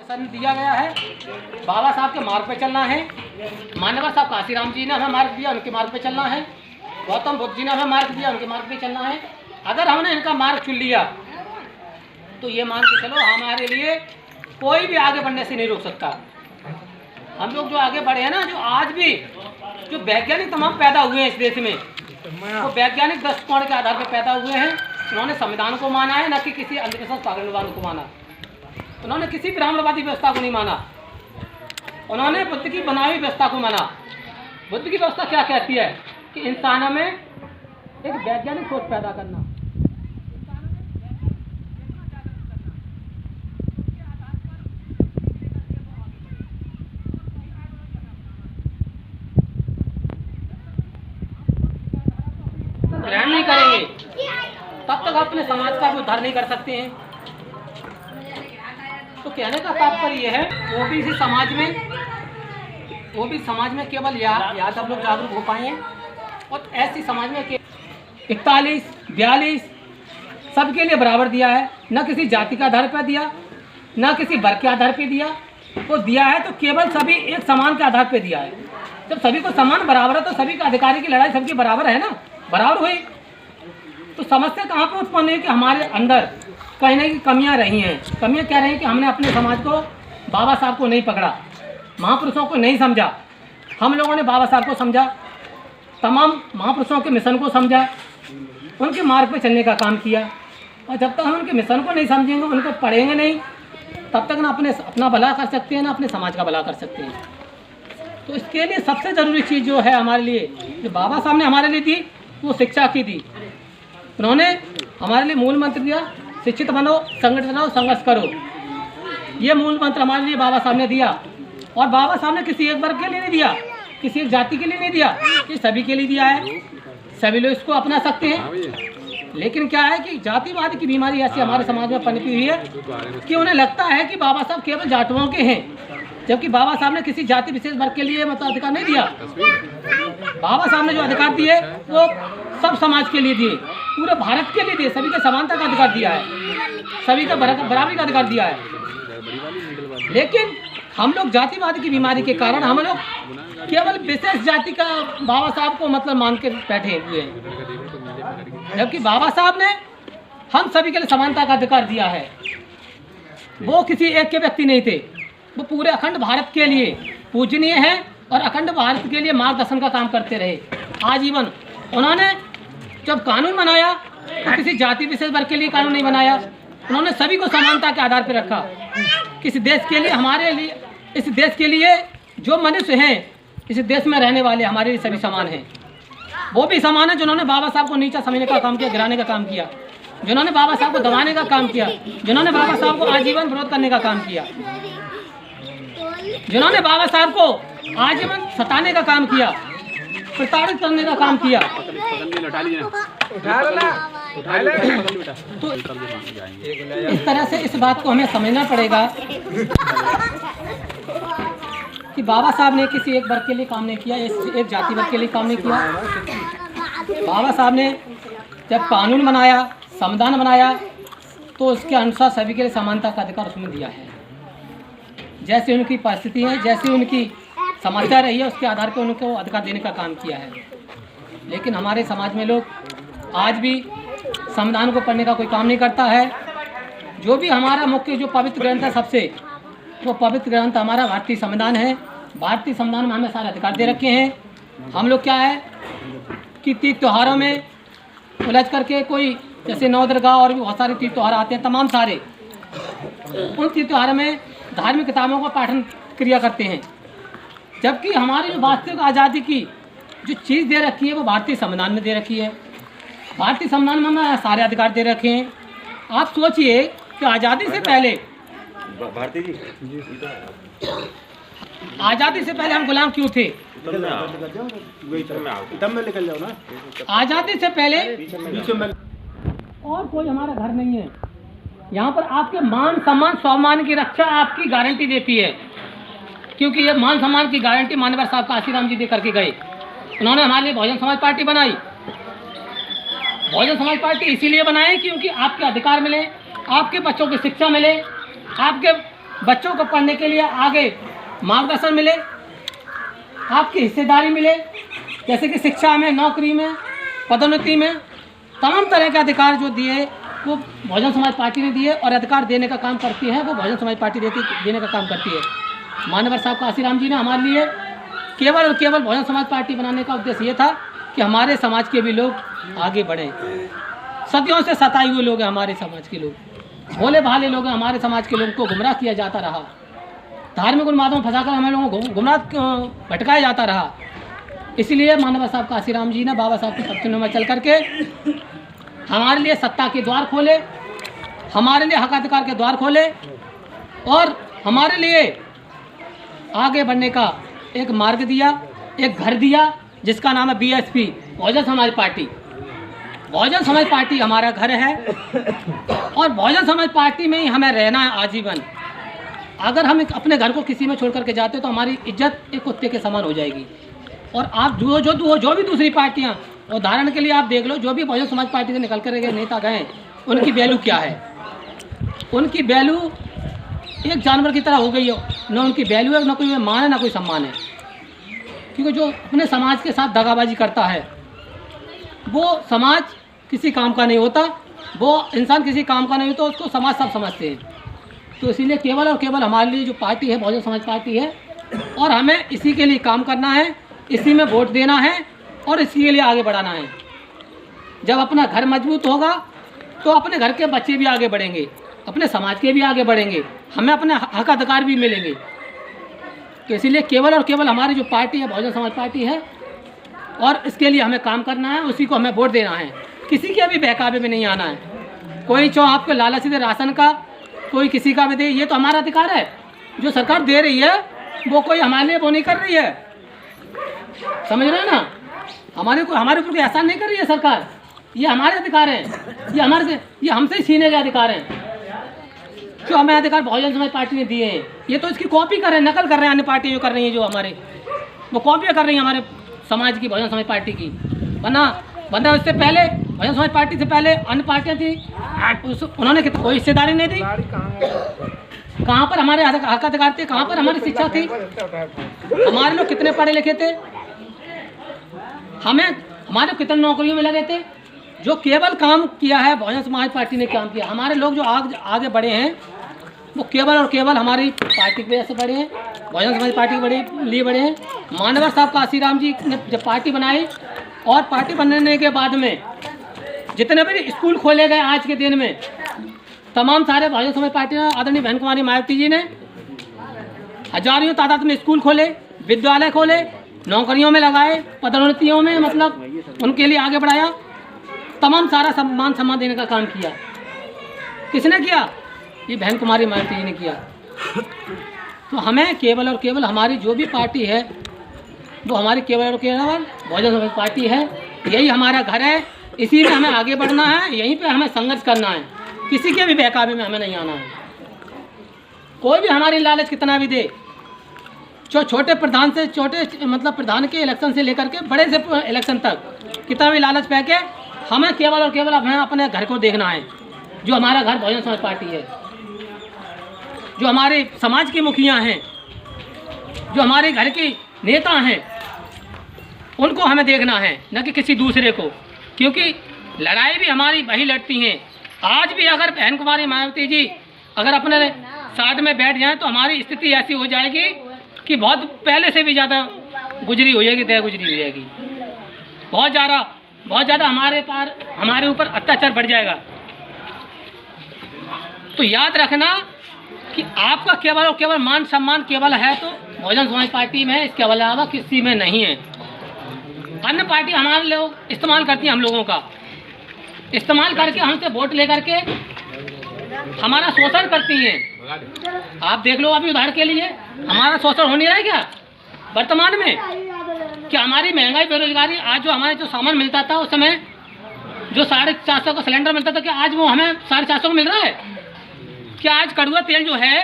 मार्गदर्शन दिया गया है, बाबा साहब के मार्ग पे चलना है। मान्यवर साहब काशीराम जी ने हमें मार्ग दिया, उनके मार्ग पे चलना है। गौतम बुद्ध जी ने हमें मार्ग दिया, उनके मार्ग पे चलना है। अगर हमने इनका मार्ग चुन लिया तो ये मान के चलो हमारे लिए कोई भी आगे बढ़ने से नहीं रोक सकता। हम लोग जो आगे बढ़े हैं ना, जो आज भी जो वैज्ञानिक तमाम पैदा हुए हैं इस देश में, वो वैज्ञानिक दृष्टिकोण के आधार पर पैदा हुए हैं। उन्होंने संविधान को माना है, न कि किसी अंधविश्वास पागलवाद को माना। उन्होंने किसी ब्राह्मणवादी व्यवस्था को नहीं माना, उन्होंने बुद्ध की बनाई हुई व्यवस्था को माना। बुद्ध की व्यवस्था क्या कहती है कि इंसानों में एक वैज्ञानिक सोच पैदा करना, ग्रहण नहीं करेंगे तब तक अपने समाज का भी उद्धार नहीं कर सकते हैं। तो कहने का तात्पर्य यह है, वो भी समाज में केवल याद आप लोग जागरूक हो पाए हैं। और ऐसी समाज में 41, 42 सबके लिए बराबर दिया है, न किसी जाति के आधार पर दिया, न किसी वर्ग के आधार पर दिया। तो दिया है तो केवल सभी एक समान के आधार पर दिया है। जब सभी को समान बराबर है तो सभी का अधिकारी की लड़ाई सबकी बराबर है ना, बराबर हुई। तो समस्या कहाँ पर उत्पन्न है कि हमारे अंदर कहीं ना कहीं कमियां रही हैं। कमियां क्या रही कि हमने अपने समाज को, बाबा साहब को नहीं पकड़ा, महापुरुषों को नहीं समझा। हम लोगों ने बाबा साहब को समझा, तमाम महापुरुषों के मिशन को समझा, उनके मार्ग पे चलने का काम किया। और जब तक हम उनके मिशन को नहीं समझेंगे, उनको पढ़ेंगे नहीं, तब तक ना अपना भला कर सकते हैं, ना अपने समाज का भला कर सकते हैं। तो इसके लिए सबसे ज़रूरी चीज़ जो है हमारे लिए, जो बाबा साहब ने हमारे लिए दी, वो शिक्षा की दी। उन्होंने हमारे लिए मूल मंत्र दिया, शिक्षित बनो, संगठित रहो, संघर्ष करो। ये मूल मंत्र हमारे लिए बाबा साहब ने दिया। और बाबा साहब ने किसी एक वर्ग के लिए नहीं दिया, किसी एक जाति के लिए नहीं दिया, ये सभी के लिए दिया है। सभी लोग इसको अपना सकते हैं। लेकिन क्या है कि जातिवाद की बीमारी ऐसी हमारे समाज में पनपी हुई है कि उन्हें लगता है कि बाबा साहब केवल जाटुओं के हैं, जबकि बाबा साहब ने किसी जाति विशेष वर्ग के लिए मताधिकार नहीं दिया। बाबा साहब ने जो अधिकार दिए वो सब समाज के लिए दिए, पूरे भारत के लिए दिए, सभी के समानता का अधिकार दिया है, सभी का बराबरी का अधिकार दिया है। लेकिन हम लोग जातिवाद की बीमारी के कारण हम लोग केवल विशेष जाति का बाबा साहब को मतलब मान के बैठे हुए हैं, जबकि बाबा साहब ने हम सभी के लिए समानता का अधिकार दिया है। वो किसी एक के व्यक्ति नहीं थे, वो पूरे अखंड भारत के लिए पूजनीय है और अखंड भारत के लिए मार्गदर्शन का काम करते रहे आजीवन। उन्होंने जब कानून बनाया तो किसी जाति विशेष वर्ग के लिए कानून नहीं बनाया, उन्होंने सभी को समानता के आधार पर रखा। किसी देश के लिए, हमारे लिए, इस देश के लिए जो मनुष्य हैं, इस देश में रहने वाले हमारे लिए सभी समान हैं। वो भी समान है जिन्होंने बाबा साहब को नीचा समझने का काम किया, गिराने का काम किया, जिन्होंने बाबा साहब को दबाने का काम किया, जिन्होंने बाबा साहब को आजीवन विरोध करने का काम किया, जिन्होंने बाबा साहब को आजीवन सताने का काम किया, प्रताड़ित करने का काम किया। तो इस तरह से इस बात को हमें समझना पड़ेगा कि बाबा साहब ने किसी एक वर्ग के लिए काम नहीं किया, एक जाति वर्ग के लिए काम नहीं किया। बाबा साहब ने जब कानून बनाया, संविधान बनाया, तो उसके अनुसार सभी के लिए समानता का अधिकार उसने दिया है। जैसे उनकी परिस्थिति है, जैसी उनकी समस्या रही है, उसके आधार पर उनको अधिकार देने का काम किया है। लेकिन हमारे समाज में लोग आज भी संविधान को पढ़ने का कोई काम नहीं करता है। जो भी हमारा मुख्य जो पवित्र ग्रंथ है सबसे, वो पवित्र ग्रंथ हमारा भारतीय संविधान है। भारतीय संविधान में हमें सारे अधिकार दे रखे हैं। हम लोग क्या है कि तीज त्योहारों में उलझ करके कोई, जैसे नौ दुर्गा और भी बहुत सारे तीज त्यौहार आते हैं, तमाम सारे उन तीज त्योहारों में धार्मिक किताबों का पाठन क्रिया करते हैं, जबकि हमारी जो वास्तविक आज़ादी की जो चीज़ दे रखी है वो भारतीय संविधान में दे रखी है। भारतीय संविधान में हमें सारे अधिकार दे रखे हैं। आप सोचिए कि आज़ादी से पहले, भारती जी, आज़ादी से पहले हम गुलाम क्यों थे? आज़ादी से पहले और कोई हमारा घर नहीं है। यहाँ पर आपके मान सम्मान स्वाभिमान की रक्षा आपकी गारंटी देती है, क्योंकि ये मान सम्मान की गारंटी मान्यवर साहब काशीराम जी दे करके गए। उन्होंने हमारे लिए बहुजन समाज पार्टी बनाई। बहुजन समाज पार्टी इसीलिए बनाई क्योंकि आपके अधिकार मिले, आपके बच्चों की शिक्षा मिले, आपके बच्चों को पढ़ने के लिए आगे मार्गदर्शन मिले, आपकी हिस्सेदारी मिले, जैसे कि शिक्षा में, नौकरी में, पदोन्नति में, तमाम तरह के अधिकार जो दिए वो बहुजन समाज पार्टी ने दिए और अधिकार देने का काम करती है वो बहुजन समाज पार्टी देने का काम करती है। मानवर साहब काशीराम जी ने हमारे लिए केवल और केवल बहुजन समाज पार्टी बनाने का उद्देश्य ये था कि हमारे समाज के भी लोग आगे बढ़ें। सदियों से सताए हुए लोग हैं हमारे समाज के लोग, भोले भाले लोग हैं हमारे समाज के लोगों को गुमराह किया जाता रहा, धार्मिक उन्मादों में फंसाकर हमें लोगों को गुमराह भटकाया जाता रहा। इसलिए मानव साहब काशीराम जी ने बाबा साहब के सपनों में चल करके हमारे लिए सत्ता के द्वार खोले, हमारे लिए हक अधिकार के द्वार खोले और हमारे लिए आगे बढ़ने का एक मार्ग दिया, एक घर दिया जिसका नाम है BSP, Bahujan Samaj party. Bahujan Samaj party हमारा घर है और बहुजन समाज पार्टी में ही हमें रहना है आजीवन। अगर हम अपने घर को किसी में छोड़ करके जाते तो हमारी इज्जत एक कुत्ते के समान हो जाएगी। और आप जो भी दूसरी पार्टियां, उदाहरण के लिए आप देख लो, जो भी बहुजन समाज पार्टी से निकल कर गए नेता गए, उनकी वैल्यू क्या है? उनकी वैल्यू एक जानवर की तरह हो गई है। न उनकी वैल्यू है, न कोई मान है, न कोई सम्मान है। क्योंकि जो अपने समाज के साथ दगाबाजी करता है वो समाज किसी काम का नहीं होता, वो इंसान किसी काम का नहीं होता, उसको समाज सब समझते हैं। तो इसीलिए केवल और केवल हमारे लिए जो पार्टी है बहुजन समाज पार्टी है और हमें इसी के लिए काम करना है, इसी में वोट देना है और इसी के लिए आगे बढ़ाना है। जब अपना घर मजबूत होगा तो अपने घर के बच्चे भी आगे बढ़ेंगे, अपने समाज के भी आगे बढ़ेंगे, हमें अपने हक अधिकार भी मिलेंगे। तो इसीलिए केवल और केवल हमारी जो पार्टी है बहुजन समाज पार्टी है और इसके लिए हमें काम करना है, उसी को हमें वोट देना है। किसी के भी बहकावे में नहीं आना है। कोई चाहे आपको लालच दे राशन का, कोई किसी का भी दे, ये तो हमारा अधिकार है। जो सरकार दे रही है वो कोई हमारे लिए वो नहीं कर रही है, समझ रहे हैं ना? हमारे ऊपर कोई एहसान नहीं कर रही है सरकार। ये हमारे अधिकार हैं, ये हमसे ही छीने के अधिकार हैं जो हमें अधिकार बहुजन समाज पार्टी ने दिए हैं। ये तो इसकी कॉपी कर रहे हैं, नकल कर रहे हैं, अन्य पार्टी जो कर रही हैं, जो हमारे वो कॉपियाँ कर रही हैं हमारे समाज की, बहुजन समाज पार्टी की। वरना उससे पहले बहुजन समाज पार्टी से पहले अन्य पार्टियाँ थी, उन्होंने कोई हिस्सेदारी नहीं दी। कहाँ पर हमारे हक अधिकार थे? कहाँ पर हमारी शिक्षा थी? हमारे लोग कितने पढ़े लिखे थे? हमारे कितने नौकरियों में लगे थे? जो केवल काम किया है बहुजन समाज पार्टी ने काम किया। हमारे लोग जो आगे बढ़े हैं वो केवल और केवल हमारी पार्टी की वजह से बढ़े हैं, बहुजन समाज पार्टी के लिए बढ़े हैं। मानवर साहब काशीराम जी ने जब पार्टी बनाई और पार्टी बनने के बाद में जितने भी स्कूल खोले गए आज के दिन में, तमाम सारे बहुजन समाज पार्टी ने, आदरणीय बहन कुमारी मायावती जी ने हजारों तादाद में स्कूल खोले, विद्यालय खोले, नौकरियों में लगाए, पदोन्नतियों में मतलब उनके लिए आगे बढ़ाया, तमाम सारा सम्मान देने का काम किया। किसने किया? ये बहन कुमारी मायावती जी ने किया। तो हमें केवल और केवल हमारी जो भी पार्टी है वो हमारी केवल और केवल बहुजन समाज पार्टी है। यही हमारा घर है, इसी में हमें आगे बढ़ना है, यहीं पे हमें संघर्ष करना है। किसी के भी बहकावे में हमें नहीं आना है। कोई भी हमारी लालच कितना भी दे, छोटे प्रधान से छोटे मतलब प्रधान के इलेक्शन से लेकर के बड़े से इलेक्शन तक कितना भी लालच फेंके, हमें केवल और केवल हमें अपने घर को देखना है। जो हमारा घर बहुजन समाज पार्टी है, जो हमारे समाज की मुखिया हैं, जो हमारे घर के नेता हैं, उनको हमें देखना है, न कि किसी दूसरे को। क्योंकि लड़ाई भी हमारी वही लड़ती हैं। आज भी अगर बहन कुमारी मायावती जी अगर अपने साथ में बैठ जाएं तो हमारी स्थिति ऐसी हो जाएगी कि बहुत पहले से भी ज़्यादा गुजरी हो जाएगी, तय गुजरी हो जाएगी। बहुत ज़्यादा हमारे ऊपर अत्याचार बढ़ जाएगा। तो याद रखना कि आपका केवल और केवल मान सम्मान केवल है तो बहुजन समाज पार्टी में, इसके अलावा किसी में नहीं है। अन्य पार्टी हमारे लोग इस्तेमाल करती हैं, हम लोगों का इस्तेमाल करके हमसे वोट लेकर के हमारा शोषण करती हैं। आप देख लो, अभी उदाहरण के लिए हमारा शोषण हो नहीं रहा है क्या वर्तमान में? कि हमारी महंगाई, बेरोजगारी, आज जो हमारे जो सामान मिलता था उस समय जो 450 का सिलेंडर मिलता था, क्या आज वो हमें 450 को मिल रहा है? क्या आज कड़ुआ तेल जो है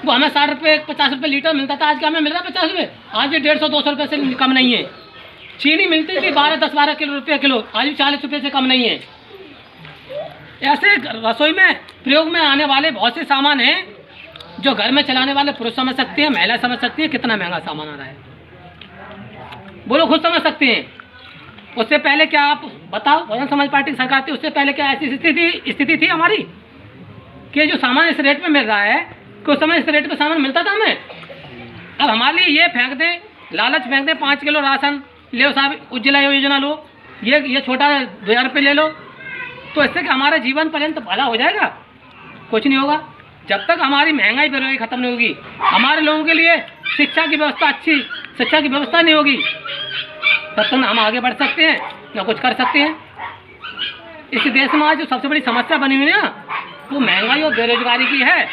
वो हमें 60 रुपये 50 रुपये लीटर मिलता था, आज क्या हमें मिल रहा है 50 रुपये? आज भी 150-200 रुपये से कम नहीं है। चीनी मिलती थी 10-12 रुपये किलो, आज भी 40 रुपये से कम नहीं है। ऐसे रसोई में प्रयोग में आने वाले बहुत से सामान हैं जो घर में चलाने वाले पुरुष समझ सकते हैं, महिला समझ सकती है कितना महंगा सामान आ रहा है। बोलो, खुद समझ सकते हैं। उससे पहले क्या आप बताओ, बहुजन समाज पार्टी की सरकार थी, उससे पहले क्या ऐसी स्थिति थी हमारी कि जो सामान इस रेट में मिल रहा है कि उस समय इस रेट पे सामान मिलता था हमें? अब हमारे लिए ये फेंक दें, लालच फेंक दें, 5 किलो राशन ले साहब, उज्ज्वला योजना लो, ये छोटा 2000 रुपये ले लो, तो इससे कि हमारा जीवन पर्यंत भला हो जाएगा? कुछ नहीं होगा। जब तक हमारी महंगाई बेरोजगारी खत्म नहीं होगी, हमारे लोगों के लिए शिक्षा की व्यवस्था, अच्छी शिक्षा की व्यवस्था नहीं होगी, तब तक हम आगे बढ़ सकते हैं ना कुछ कर सकते हैं। इस देश में आज जो सबसे बड़ी समस्या बनी हुई है ना, वो महंगाई और बेरोजगारी की है।